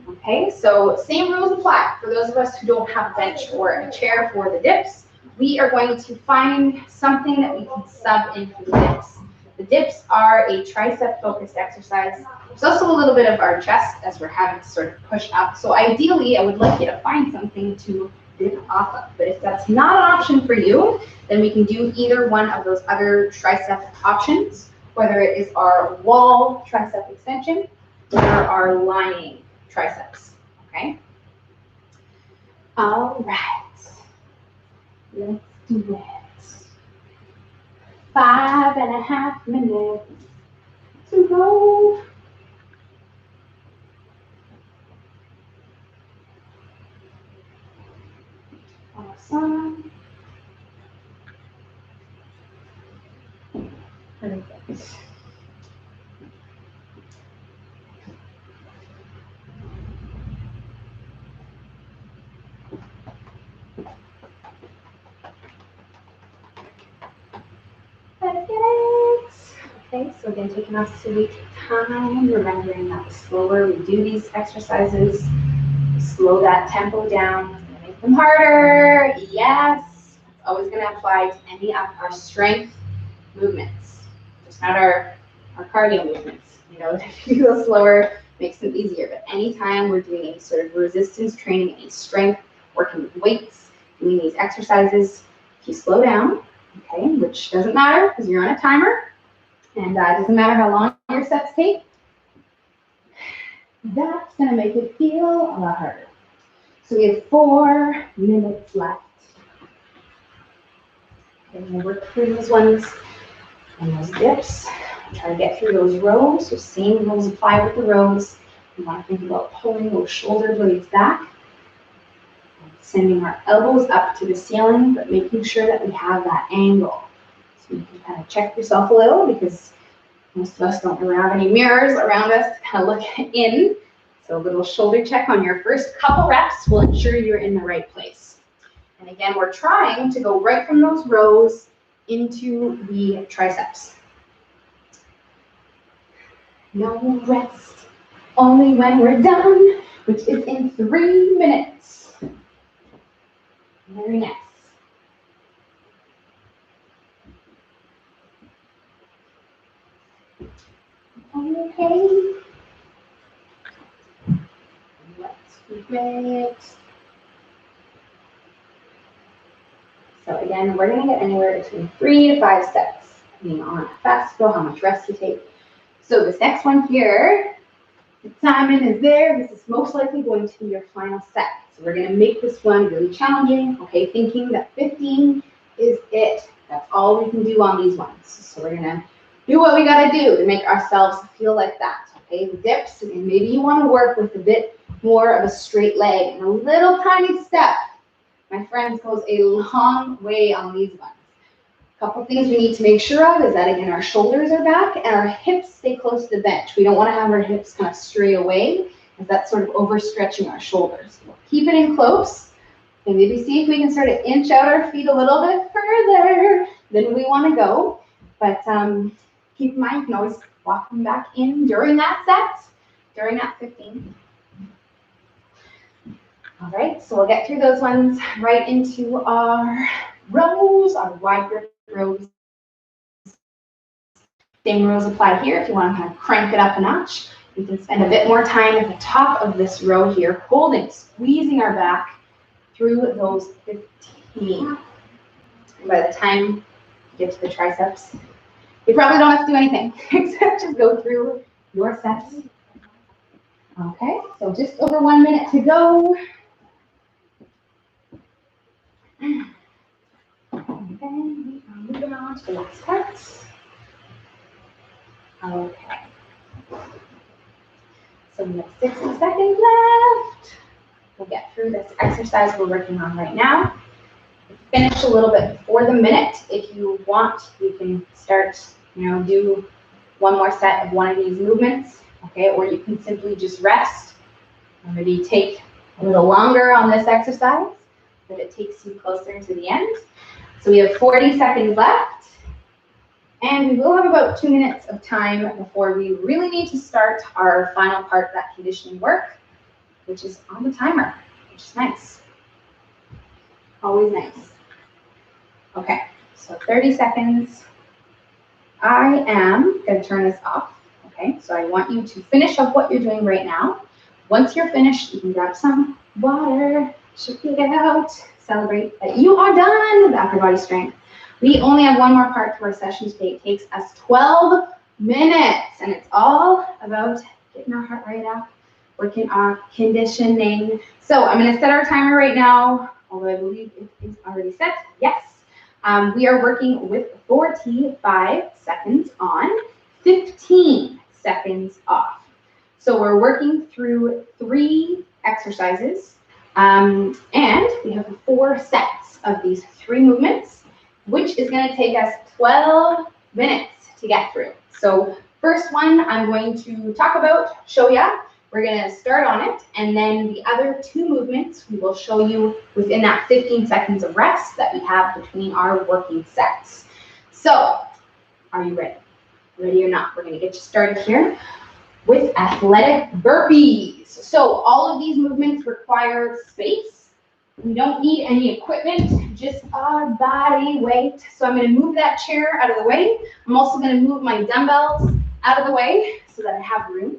Okay, so same rules apply for those of us who don't have a bench or a chair for the dips. We are going to find something that we can sub in for the dips. The dips are a tricep-focused exercise. There's also a little bit of our chest as we're having to sort of push up. So ideally, I would like you to find something to dip off of. But if that's not an option for you, then we can do either one of those other tricep options, whether it is our wall tricep extension or our lying triceps. Okay? All right. Let's do it. 5.5 minutes to go. Awesome. Perfect. Okay, so again, taking off sweet time, remembering that the slower we do these exercises, we slow that tempo down, it's gonna make them harder. Yes, it's always gonna apply to any of our strength movements, just not our cardio movements. You know, if you go slower, makes them easier. But anytime we're doing any sort of resistance training, any strength, working with weights, doing these exercises, if you slow down, okay, which doesn't matter because you're on a timer, and it doesn't matter how long your sets take, that's going to make it feel a lot harder. So we have 4 minutes left. Okay, we'll work through those ones and those dips. Try to get through those rows. So same rules apply with the rows. We want to think about pulling those shoulder blades back, sending our elbows up to the ceiling, but making sure that we have that angle. So you can kind of check yourself a little because most of us don't really have any mirrors around us to kind of look in. So a little shoulder check on your first couple reps will ensure you're in the right place. And again, we're trying to go right from those rows into the triceps. No rest, only when we're done, which is in 3 minutes. Very nice. Okay. Let's keep it. So again, we're going to get anywhere between 3 to 5 steps, depending on how fast you go, how much rest you take. So this next one here, the timing is there. This is most likely going to be your final set. So we're going to make this one really challenging, okay, thinking that 15 is it. That's all we can do on these ones. So we're going to do what we got to do to make ourselves feel like that, okay? The dips, and maybe you want to work with a bit more of a straight leg and a little tiny step. My friends, goes a long way on these ones. A couple things we need to make sure of is that, again, our shoulders are back and our hips stay close to the bench. We don't want to have our hips kind of stray away, because that's sort of overstretching our shoulders. Keep it in close, and maybe see if we can start to inch out our feet a little bit further than we want to go. But keep in mind, you can always walk them back in during that set, during that 15. All right, so we'll get through those ones right into our rows, our wide grip rows. Same rules apply here. If you want to kind of crank it up a notch, you can spend a bit more time at the top of this row here, holding, squeezing our back through those 15. And by the time you get to the triceps, you probably don't have to do anything except just go through your sets. Okay, so just over 1 minute to go. And then we are moving on to the last part. Okay. So we have 60 seconds left. We'll get through this exercise we're working on right now. Finish a little bit before the minute. If you want, you can start, do one more set of one of these movements, okay? Or you can simply just rest, or maybe take a little longer on this exercise, but it takes you closer to the end. So we have 40 seconds left, and we will have about 2 minutes of time before we really need to start our final part of that conditioning work, which is on the timer, which is nice. Always nice. Okay, so 30 seconds. I am going to turn this off, okay? So I want you to finish up what you're doing right now. Once you're finished, you can grab some water, shake it out, celebrate that you are done with upper body strength. We only have one more part to our session today. It takes us 12 minutes, and it's all about getting our heart rate up, working on conditioning. So I'm going to set our timer right now, although I believe it is already set. Yes. We are working with 45 seconds on, 15 seconds off. So we're working through 3 exercises, and we have 4 sets of these 3 movements, which is going to take us 12 minutes to get through. So first one I'm going to talk about, show ya. We're going to start on it, and then the other 2 movements we will show you within that 15 seconds of rest that we have between our working sets. So, are you ready? Ready or not? We're going to get you started here with athletic burpees. So, all of these movements require space. We don't need any equipment, just our body weight. So I'm going to move that chair out of the way. I'm also going to move my dumbbells out of the way so that I have room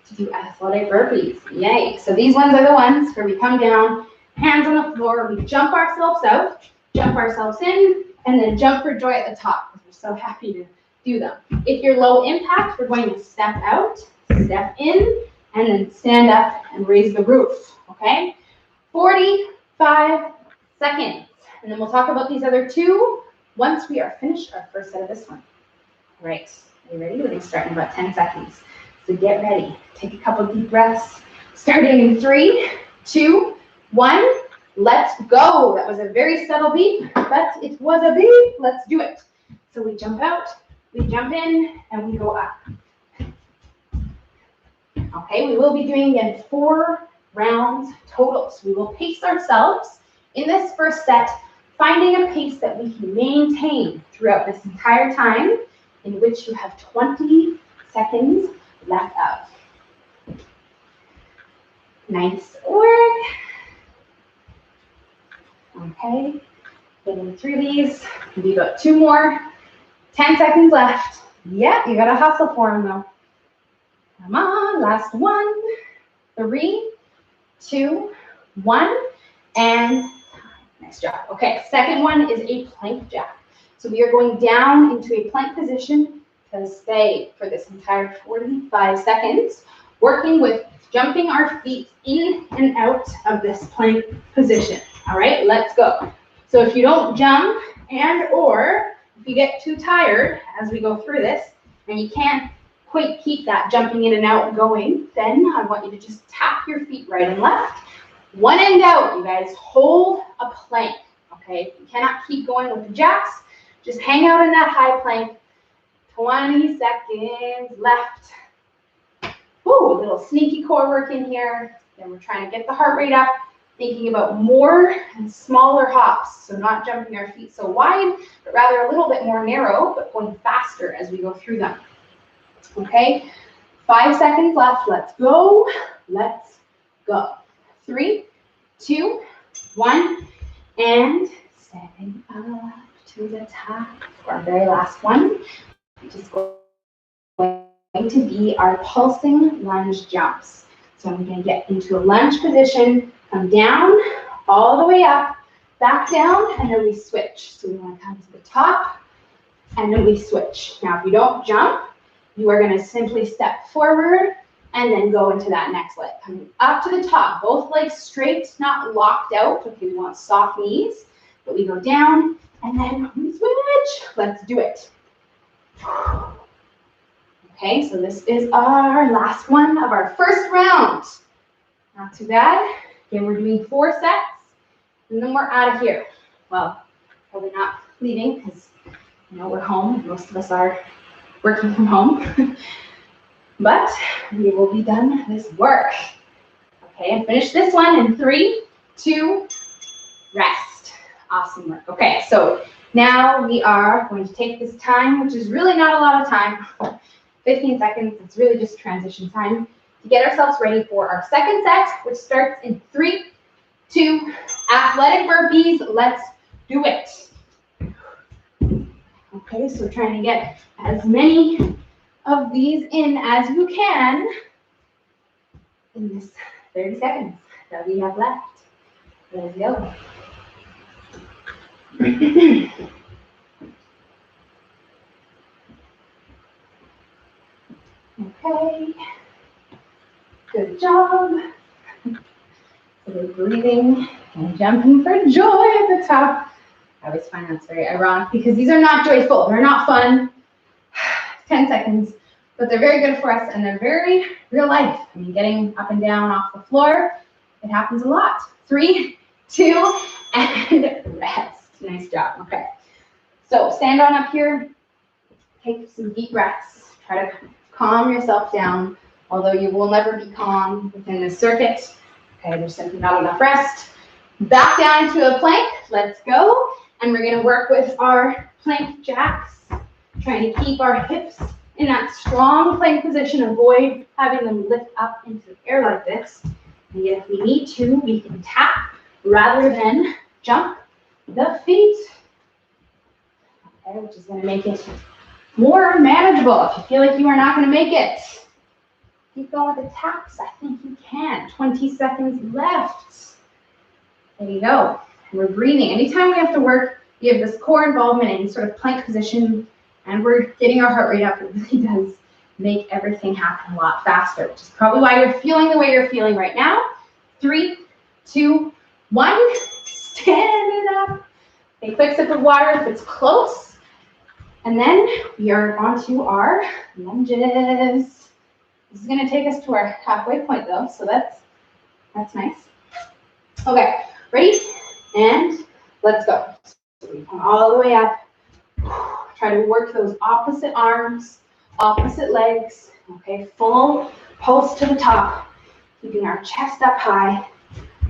to do athletic burpees. Yay. So these ones are the ones where we come down, hands on the floor, we jump ourselves out, jump ourselves in, and then jump for joy at the top, because we're so happy to do them. If you're low impact, we're going to step out, step in, and then stand up and raise the roof, okay? 45 seconds. And then we'll talk about these other 2 once we are finished our first set of this one. All right, are you ready? We're going to start in about 10 seconds. So get ready. Take a couple deep breaths. Starting in 3, 2, 1. Let's go. That was a very subtle beep, but it was a beep. Let's do it. So we jump out, we jump in, and we go up. Okay, we will be doing again 4 rounds total. So we will pace ourselves in this first set, finding a pace that we can maintain throughout this entire time, in which you have 20 seconds left of. Nice work. Okay, getting through these. We got 2 more. 10 seconds left. Yeah, you gotta hustle for them though. Come on, last one. 3, 2, 1, and nice job. Okay, second one is a plank jack. So we are going down into a plank position to stay for this entire 45 seconds, working with jumping our feet in and out of this plank position. All right, let's go. So if you don't jump and or if you get too tired as we go through this and you can't quite keep that jumping in and out going, then I want you to just tap your feet right and left. One end out, you guys. Hold a plank, okay? You cannot keep going with the jacks. Just hang out in that high plank. 20 seconds left. Ooh, a little sneaky core work in here. Then we're trying to get the heart rate up, thinking about more and smaller hops. So not jumping our feet so wide, but rather a little bit more narrow, but going faster as we go through them. Okay, 5 seconds left. Let's go. Let's go. 3, 2, 1, and standing up to the top for our very last one, which is going to be our pulsing lunge jumps. So I'm going to get into a lunge position, come down, all the way up, back down, and then we switch. So we want to come to the top, and then we switch. Now, if you don't jump, you are going to simply step forward and then go into that next leg. Coming up to the top, both legs straight, not locked out. Okay, we want soft knees, but we go down and then we switch. Let's do it. Okay, so this is our last one of our first round. Not too bad. Okay, we're doing 4 sets and then we're out of here. Well, probably not leaving because, you know, we're home. Most of us are working from home. But we will be done this work. Okay, and finish this one in 3, 2, rest. Awesome work. Okay, so now we are going to take this time, which is really not a lot of time, 15 seconds. It's really just transition time to get ourselves ready for our second set, which starts in 3, 2, athletic burpees. Let's do it. Okay, so trying to get as many of these in as you can in this 30 seconds that we have left. Let's go. Okay, good job. So we're breathing and jumping for joy at the top. I always find that's very ironic because these are not joyful. They're not fun. 10 seconds, but they're very good for us and they're very real life. I mean, getting up and down off the floor, it happens a lot. 3, 2, and rest. Nice job. Okay. So stand on up here. Take some deep breaths. Try to calm yourself down, although you will never be calm within this circuit. Okay, there's simply not enough rest. Back down into a plank. Let's go. And we're going to work with our plank jacks. Trying to keep our hips in that strong plank position. Avoid having them lift up into the air like this. And yet if we need to, we can tap rather than jump the feet. Okay, which is going to make it more manageable. If you feel like you are not going to make it, keep going with the taps. I think you can. 20 seconds left. There you go. And we're breathing. Anytime we have to work, you have this core involvement in sort of plank position, and we're getting our heart rate up. It really does make everything happen a lot faster, which is probably why you're feeling the way you're feeling right now. 3, 2, 1, stand it up. Take a quick sip of water if it's close. And then we are on to our lunges. This is going to take us to our halfway point though, so that's nice. Okay, ready? And let's go. So we come all the way up. Try to work those opposite arms, opposite legs. Okay, full pulse to the top, keeping our chest up high.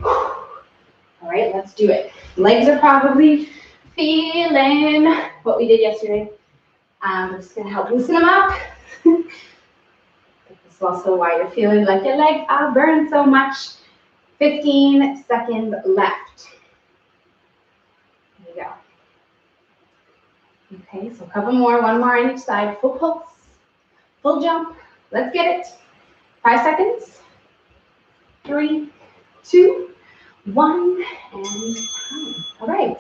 All right, let's do it. Legs are probably feeling what we did yesterday. I'm just going to help loosen them up. Get It's also why you're feeling like your legs are burned so much. 15 seconds left. There you go. Okay, so a couple more, one more on each side. Full pulse, full jump. Let's get it. 5 seconds. 3, 2, 1, and time. All right.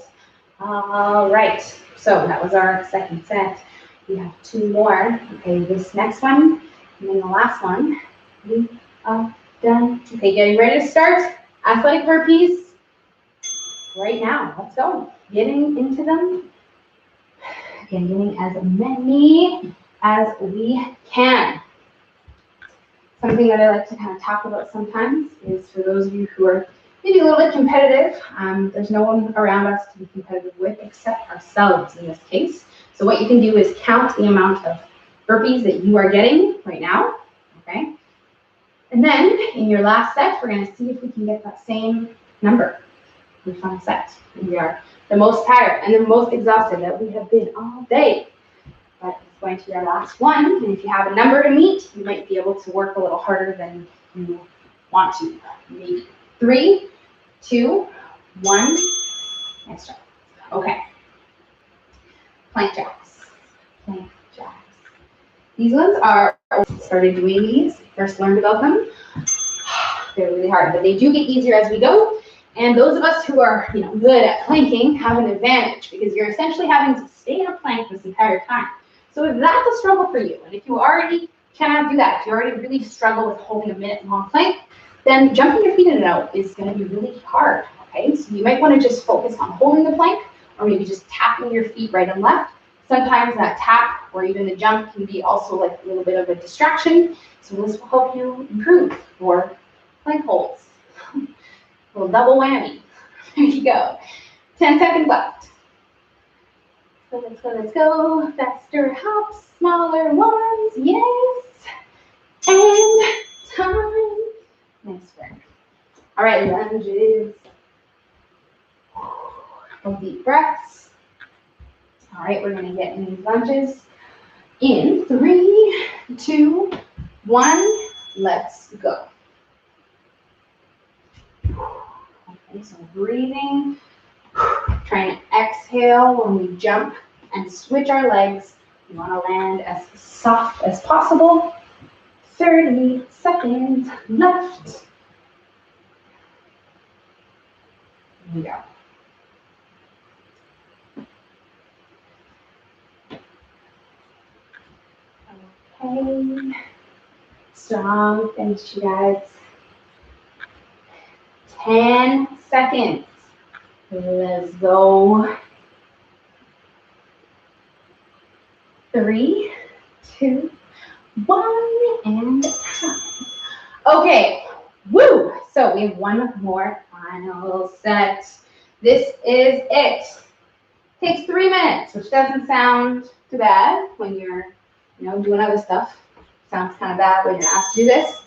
All right. So that was our second set. We have 2 more. Okay, this next one, and then the last one. We are done. Okay, getting ready to start. Athletic burpees. Right now. Let's go. Getting into them. Again, getting as many as we can. Something that I like to kind of talk about sometimes is for those of you who are maybe a little bit competitive, there's no one around us to be competitive with except ourselves in this case. So what you can do is count the amount of burpees that you are getting right now, okay? And then in your last set, we're going to see if we can get that same number for the final set. We are the most tired and the most exhausted that we have been all day. But it's going to be our last one. And if you have a number to meet, you might be able to work a little harder than you want to. Maybe 3, 2, 1. Nice job. Okay. Plank jacks. Plank jacks. These ones are, I started doing these, first learned about them. They're really hard, but they do get easier as we go. And those of us who are good at planking have an advantage because you're essentially having to stay in a plank this entire time. So if that's a struggle for you, and if you already cannot do that, if you already really struggle with holding a minute-long plank, then jumping your feet in and out is going to be really hard, okay? So you might want to just focus on holding the plank or maybe just tapping your feet right and left. Sometimes that tap or even the jump can be also like a little bit of a distraction. So this will help you improve your plank holds. A little double whammy. There you go. 10 seconds left. So let's go, let's go. Faster hops, smaller ones. Yes. And time. Nice work. All right, lunges. Couple deep breaths. All right, we're going to get in these lunges in 3, 2, 1. Let's go. Okay, so breathing, trying to exhale when we jump and switch our legs. We want to land as soft as possible. 30 seconds left. Here we go. Okay. Strong finish, you guys. 10 seconds. Let's go. 3, 2, 1, and time. Okay, woo! So we have one more final set. This is it. Takes 3 minutes, which doesn't sound too bad when you're, doing other stuff. Sounds kind of bad when you're asked to do this.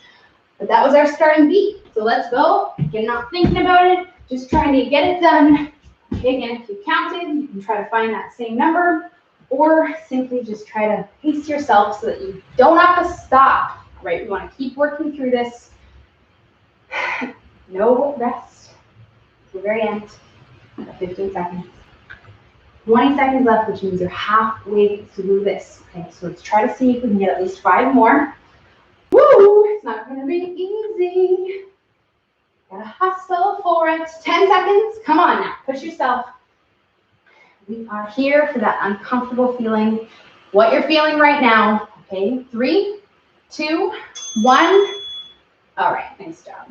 But that was our starting beat. So let's go. You're not thinking about it, just trying to get it done. Okay, again, if you counted, you can try to find that same number, or simply just try to pace yourself so that you don't have to stop. Right? We want to keep working through this. No rest. To the very end. 15 seconds. 20 seconds left, which means you're halfway through this. Okay, so let's try to see if we can get at least 5 more. Woo! It's not going to be easy. Gotta hustle for it. 10 seconds. Come on now. Push yourself. We are here for that uncomfortable feeling. What you're feeling right now. Okay, 3, 2, 1. All right, nice job.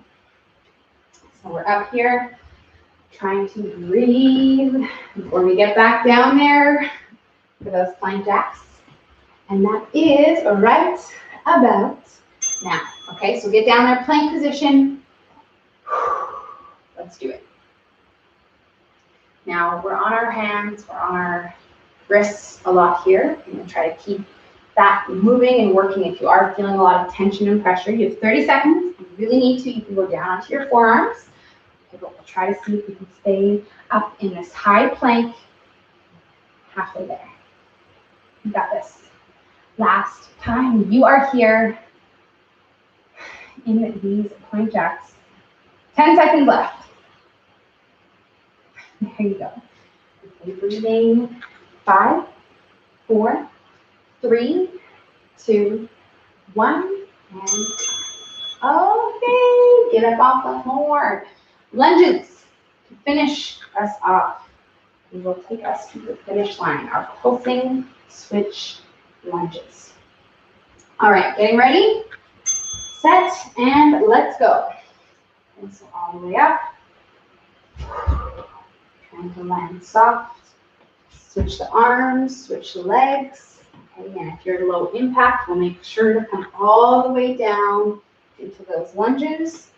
So we're up here trying to breathe before we get back down there for those plank jacks. And that is right about now. Okay, so get down there, plank position. Let's do it. Now we're on our hands, we're on our wrists a lot here. I'm going to try to keep that moving and working. If you are feeling a lot of tension and pressure, you have 30 seconds. If you really need to, you can go down onto your forearms. Okay, but we'll try to see if we can stay up in this high plank halfway there. You got this. Last time. You are here. in these plank jacks. 10 seconds left. There you go. Okay, breathing. 5, 4, 3, 2, 1, and okay, get up off the floor. Lunges to finish us off. We will take us to the finish line, our pulsing switch lunges. All right, getting ready, set, and let's go. And so all the way up, trying to land soft. Switch the arms, switch the legs. Okay, and if you're low impact, we'll make sure to come all the way down into those lunges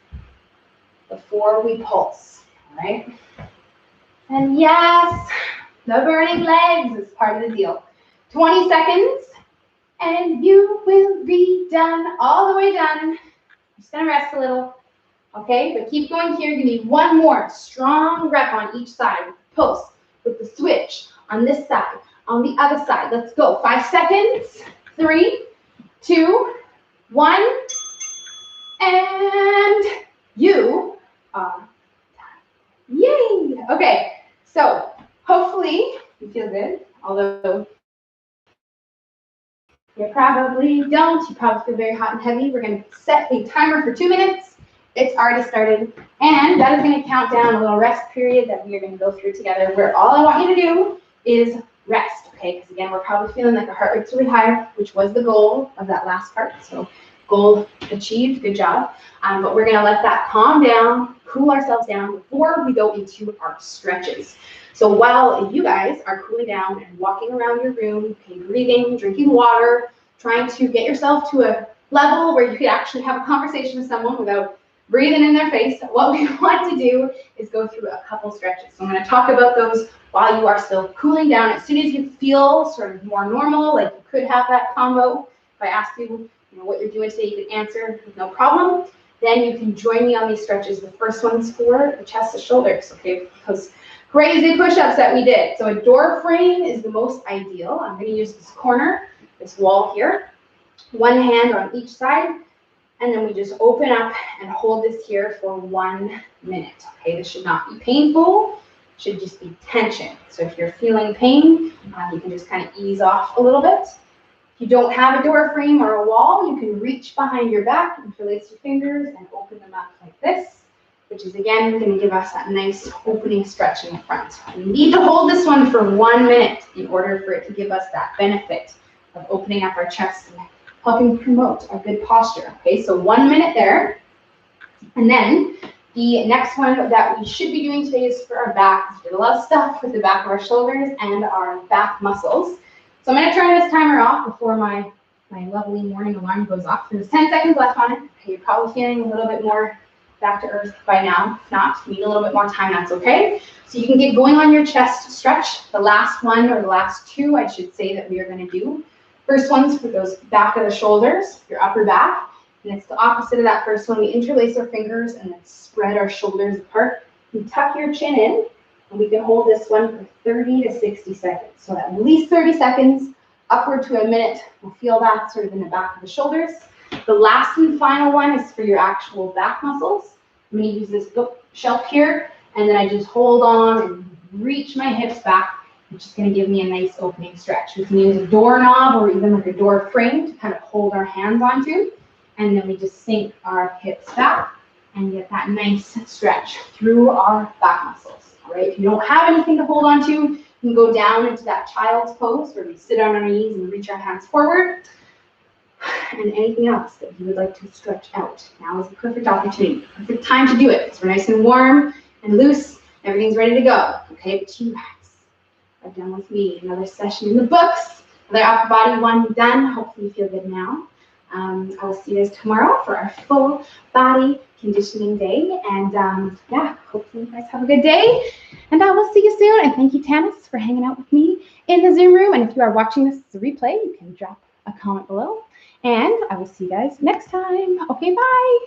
before we pulse. All right. And yes, the burning legs is part of the deal. 20 seconds, and you will be done, all the way done. I'm just gonna rest a little, okay? But keep going here. Give me one more strong rep on each side. Pulse with the switch on this side, on the other side. Let's go. 5 seconds. 3, 2, 1, and you are done. Yay! Okay, so hopefully you feel good, although you probably don't. You probably feel very hot and heavy. We're going to set a timer for 2 minutes. It's already started, and that is going to count down a little rest period that we are going to go through together, where all I want you to do is rest, okay? Because again, we're probably feeling like our heart rate's really high, which was the goal of that last part. So goal achieved, good job. But we're gonna let that calm down, cool ourselves down before we go into our stretches. So while you guys are cooling down and walking around your room, okay, breathing, drinking water, trying to get yourself to a level where you could actually have a conversation with someone without breathing in their face, what we want to do is go through a couple stretches. So I'm gonna talk about those while you are still cooling down. As soon as you feel sort of more normal, like you could have that combo, if I ask you, what you're doing today, you can answer with no problem. Then you can join me on these stretches. The first one's for the chest and shoulders, okay? Those crazy push-ups that we did. So a door frame is the most ideal. I'm gonna use this corner, this wall here, one hand on each side, and then we just open up and hold this here for 1 minute, okay? This should not be painful, it should just be tension. So if you're feeling pain, you can just kind of ease off a little bit. If you don't have a door frame or a wall, you can reach behind your back, interlace your fingers, and open them up like this, which is, again, going to give us that nice opening stretch in the front. We need to hold this one for 1 minute in order for it to give us that benefit of opening up our chest and helping promote a good posture. Okay, so 1 minute there. And then the next one that we should be doing today is for our back. We did a lot of stuff with the back of our shoulders and our back muscles. So I'm going to turn this timer off before my lovely morning alarm goes off. There's 10 seconds left on it. Okay, you're probably feeling a little bit more back to earth by now. If not, if you need a little bit more time, that's okay. So you can get going on your chest stretch. The last one, or the last two, I should say, that we are going to do. First one's for those back of the shoulders, your upper back. And it's the opposite of that first one. We interlace our fingers and then spread our shoulders apart. You tuck your chin in. And we can hold this one for 30 to 60 seconds. So at least 30 seconds, upward to a minute. We'll feel that sort of in the back of the shoulders. The last and final one is for your actual back muscles. I'm going to use this shelf here, and then I just hold on and reach my hips back, which is going to give me a nice opening stretch. We can use a doorknob or even like a door frame to kind of hold our hands onto, and then we just sink our hips back and get that nice stretch through our back muscles. All right, if you don't have anything to hold on to, you can go down into that child's pose where we sit on our knees and reach our hands forward. And anything else that you would like to stretch out, now is the perfect opportunity, perfect time to do it. Because we're nice and warm and loose, everything's ready to go. Okay, but you guys are done with me. Another session in the books, another upper body one done. Hopefully you feel good now. I will see you guys tomorrow for our full body conditioning day. And yeah, hopefully you guys have a good day. And I will see you soon. And thank you, Tanis, for hanging out with me in the Zoom room. And if you are watching this as a replay, you can drop a comment below. And I will see you guys next time. Okay, bye.